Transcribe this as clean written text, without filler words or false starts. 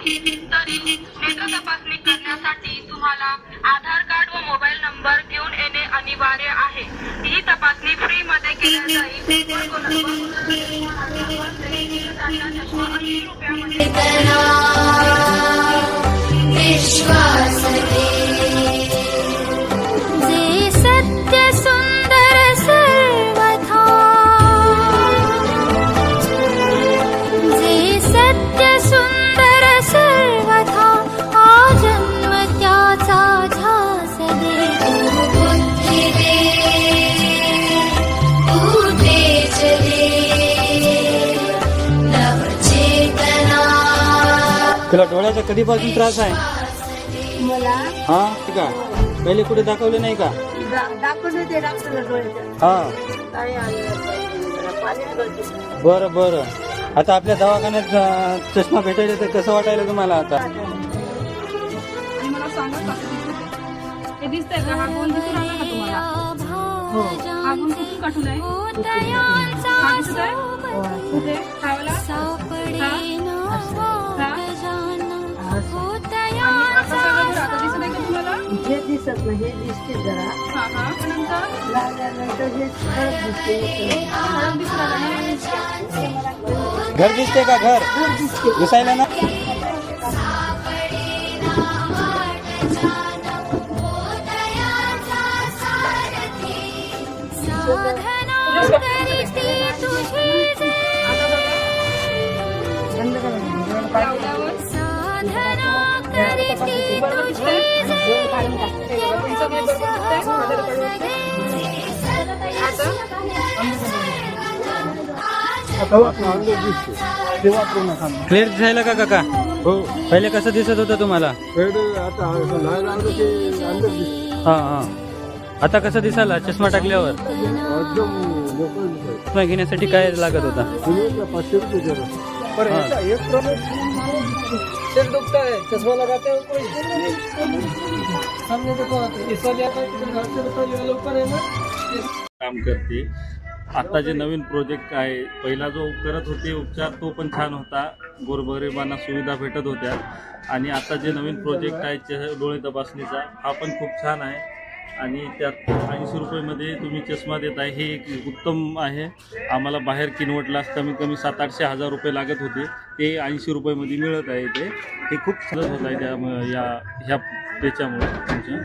तरी नेत्र तपासणी करण्यासाठी तुम्हाला आधार कार्ड व मोबाईल नंबर घेऊन येणे अनिवार्य आहे। ही तपासणी फ्री मध्ये केली जाईल। विश्वास जे सत्य सुंदर सर्वथा, जे सत्य सुंदर सर्वथा आजन्म त्याचा ध्यास दे। बुद्धी दे तू तेज दे नवचेतना। तुला डोळ्याचा कधीपासून त्रास आहे? मला हा ठीक आहे। पहिले कुठे दाखवले नाही का? दाखवले ते डॉक्टरला डोळ्याचं हा काय आलं बरं बरं। आता आपल्या दवाखान्यात चष्मा भेटायला तर कसं वाटायला तुम्हाला आता? आणि मला सांगा हे दिसतंय का? हा गुण दिसून आला का तुम्हाला? हो, हा गुण कुठून काढून आहे? हा दिसतोय कुठे? खायला हे दिसत नाही, हे दिसते जरा लागल्यानंतर हे खरंच दिसते। घर दिसते का? घर दिसायला ना? क्लिअर दिसायला का काका? हो। पहिले कसं दिसत होतं तुम्हाला? हा हा। आता कसं दिसायला चष्मा टाकल्यावर? चष्मा घेण्यासाठी काय लागत होता? चष्मा लगाते काम करते। आता जे नवीन प्रोजेक्ट आहे, पहिला जो करत होते उपचार तो पण छान होता, गोरगरिबांना सुविधा भेटत होत्या। आणि आता जे नवीन प्रोजेक्ट आहे डोळे तपासणीचा, हा पण खूप छान आहे। आणि त्यात 80 रुपयेमध्ये तुम्ही चष्मा देत आहे, हे एक उत्तम आहे। आम्हाला बाहेर किनवटला कमीत कमी 700-800 रुपये लागत होते, ते 80 रुपयेमध्ये मिळत आहे। हे खूप सरस होत आहे ह्या त्याच्यामुळे तुमच्या